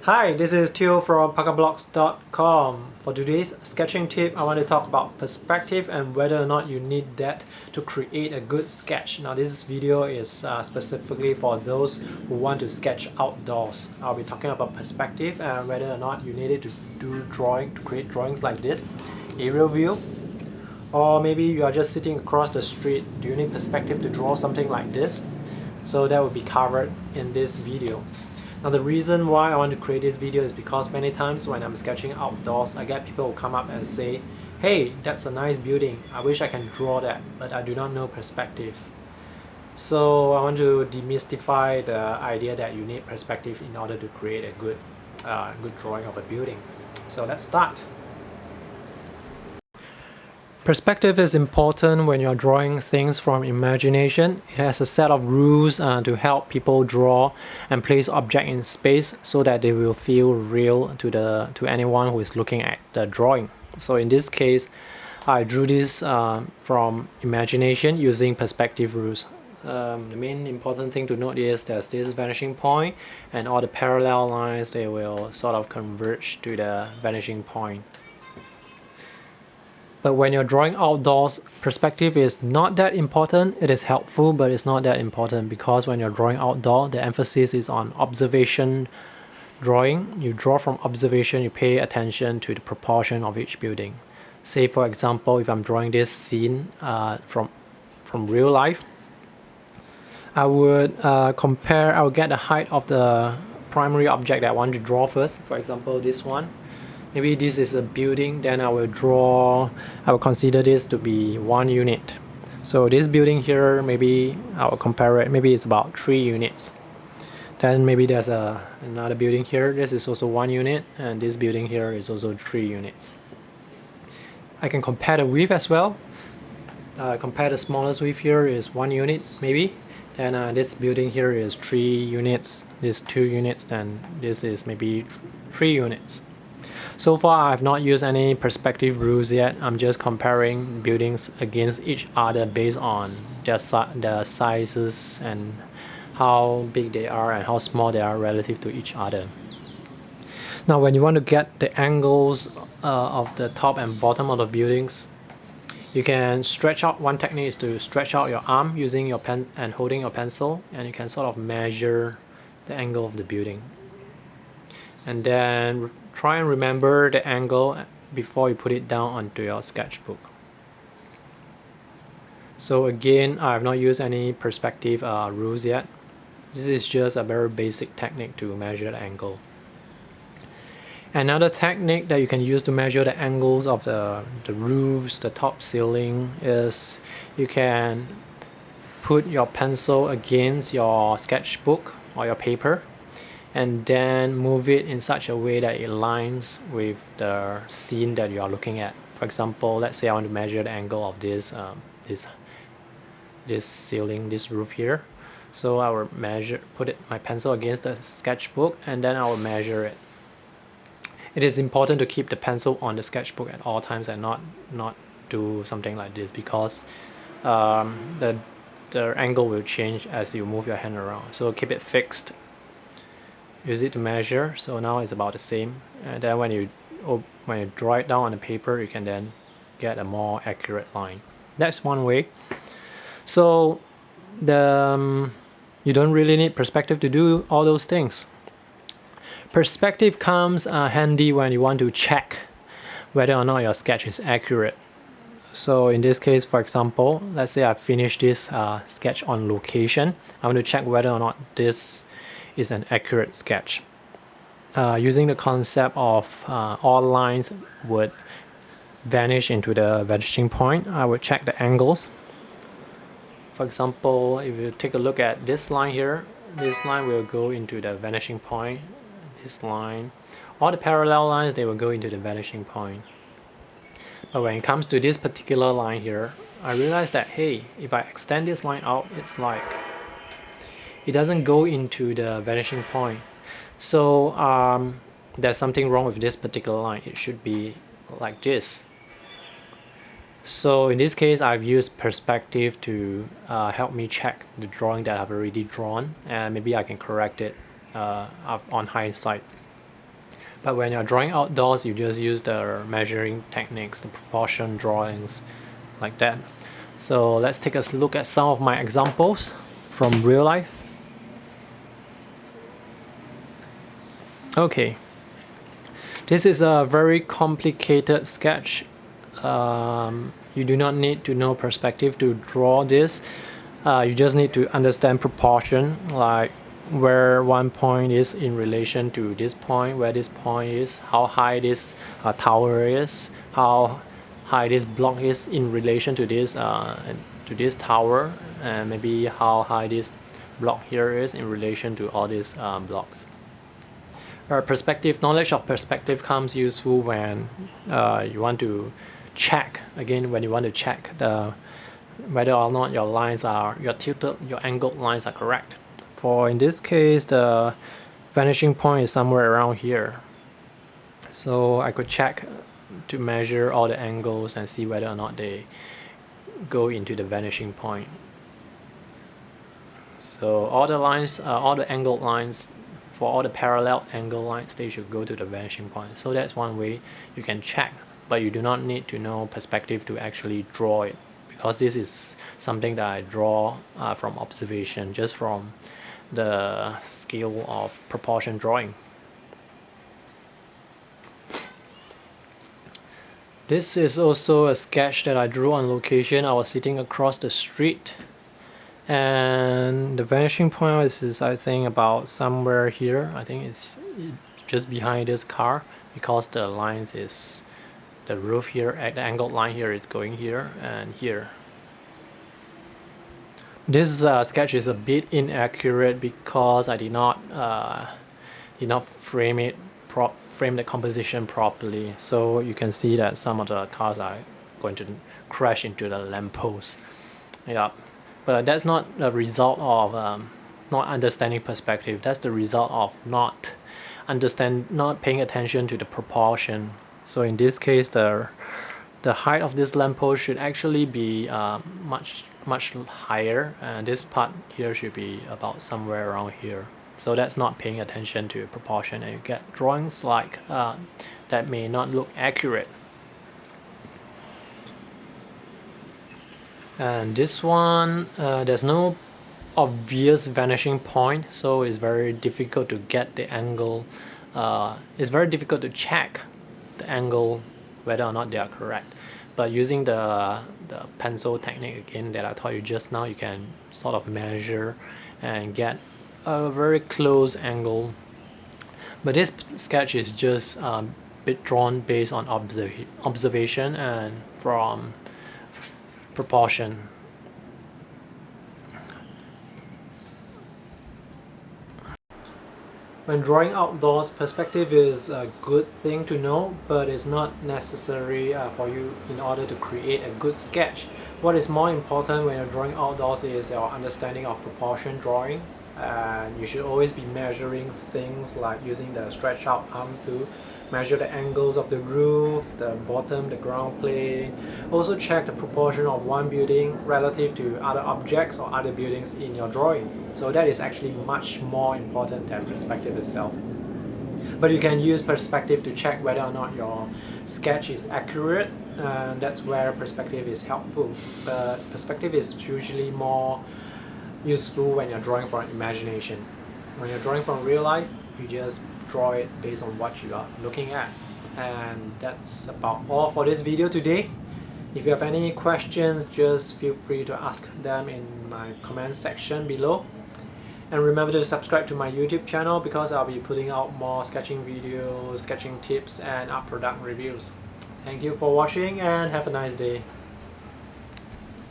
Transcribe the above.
Hi, this is Theo from PakaBlocks.com. For today's sketching tip, I want to talk about perspective and whether or not you need that to create a good sketch. Now this video is specifically for those who want to sketch outdoors. I'll be talking about perspective and whether or not you need it to create drawings like this, aerial view, or maybe you are just sitting across the street. Do you need perspective to draw something like this? So that will be covered in this video. Now the reason why I want to create this video is because many times when I'm sketching outdoors, I get people who come up and say, hey, that's a nice building, I wish I can draw that, but I do not know perspective. So I want to demystify the idea that you need perspective in order to create a good drawing of a building. So let's start. Perspective is important when you're drawing things from imagination. It has a set of rules to help people draw and place objects in space so that they will feel real to anyone who is looking at the drawing. So in this case, I drew this from imagination using perspective rules. The main important thing to note is there's this vanishing point, and all the parallel lines, they will sort of converge to the vanishing point. But when you're drawing outdoors, perspective is not that important. It is helpful, but it's not that important because when you're drawing outdoor, the emphasis is on observation drawing. You draw from observation, you pay attention to the proportion of each building. Say for example, if I'm drawing this scene from real life, I would I would get the height of the primary object that I want to draw first. For example, this one. Maybe this is a building, then I will consider this to be 1 unit. So this building here, maybe I will compare it, maybe it's about 3 units. Then maybe there's another building here, this is also 1 unit, and this building here is also 3 units. I can compare the width as well. Compare the smallest width here is 1 unit maybe. Then this building here is 3 units, this 2 units, then this is maybe 3 units. So far, I have not used any perspective rules yet. I'm just comparing buildings against each other based on their sizes and how big they are and how small they are relative to each other. Now, when you want to get the angles of the top and bottom of the buildings, you can stretch out. One technique is to stretch out your arm using your pen and holding your pencil, and you can sort of measure the angle of the building. And then try and remember the angle before you put it down onto your sketchbook. So again, I have not used any perspective rules yet. This is just a very basic technique to measure the angle. Another technique that you can use to measure the angles of the roofs, the top ceiling, is you can put your pencil against your sketchbook or your paper and then move it in such a way that it aligns with the scene that you are looking at. For example, let's say I want to measure the angle of this ceiling, this roof here. So I will put my pencil against the sketchbook, and then I will measure it. It is important to keep the pencil on the sketchbook at all times and not do something like this, because the angle will change as you move your hand around. So keep it fixed. Use it to measure. So now it's about the same, and then when you draw it down on the paper, you can then get a more accurate line. That's one way. So you don't really need perspective to do all those things. Perspective comes handy when you want to check whether or not your sketch is accurate. So in this case, for example, let's say I finished this sketch on location. I want to check whether or not this is an accurate sketch. Using the concept of all lines would vanish into the vanishing point, I would check the angles. For example, if you take a look at this line here, this line will go into the vanishing point. This line, all the parallel lines, they will go into the vanishing point. But when it comes to this particular line here, I realized that, hey, if I extend this line out, it's like it doesn't go into the vanishing point. So there's something wrong with this particular line. It should be like this. So in this case, I've used perspective to help me check the drawing that I've already drawn, and maybe I can correct it on hindsight. But when you're drawing outdoors, you just use the measuring techniques, the proportion drawings, like that. So let's take a look at some of my examples from real life. Okay, this is a very complicated sketch. You do not need to know perspective to draw this. You just need to understand proportion, like where one point is in relation to this point, where this point is, how high this tower is, how high this block is in relation to this tower, and maybe how high this block here is in relation to all these blocks. Perspective, knowledge of perspective comes useful when you want to check, again, when you want to check whether or not your lines are, your tilted, your angled lines are correct. For in this case, the vanishing point is somewhere around here. So I could check to measure all the angles and see whether or not they go into the vanishing point. So all the lines, all the angled lines, for all the parallel angle lines, they should go to the vanishing point. So that's one way you can check, but you do not need to know perspective to actually draw it, because this is something that I draw from observation, just from the skill of proportion drawing. This is also a sketch that I drew on location. I was sitting across the street, and the vanishing point is I think about somewhere here. I think it's just behind this car, because the lines is the roof here, the angled line here is going here and here. This sketch is a bit inaccurate because I did not frame the composition properly. So you can see that some of the cars are going to crash into the lamppost. Yeah, but that's not a result of not understanding perspective. That's the result of not paying attention to the proportion. So in this case, the height of this lamppost should actually be much higher, and this part here should be about somewhere around here. So that's not paying attention to proportion, and you get drawings like that may not look accurate. And this one, there's no obvious vanishing point, so it's very difficult to get the angle. It's very difficult to check the angle whether or not they are correct. But using the pencil technique again that I taught you just now, you can sort of measure and get a very close angle. But this sketch is just drawn based on observation and from proportion. When drawing outdoors, perspective is a good thing to know, but it's not necessary for you in order to create a good sketch. What is more important when you're drawing outdoors is your understanding of proportion drawing. And you should always be measuring things like using the stretch out arm tool. Measure the angles of the roof, the bottom, the ground plane. Also check the proportion of one building relative to other objects or other buildings in your drawing. So that is actually much more important than perspective itself. But you can use perspective to check whether or not your sketch is accurate, and that's where perspective is helpful. But perspective is usually more useful when you're drawing from imagination. When you're drawing from real life, you just draw it based on what you are looking at. And that's about all for this video today. If you have any questions, just feel free to ask them in my comment section below. And remember to subscribe to my YouTube channel, because I'll be putting out more sketching videos, sketching tips, and art product reviews. Thank you for watching, and have a nice day.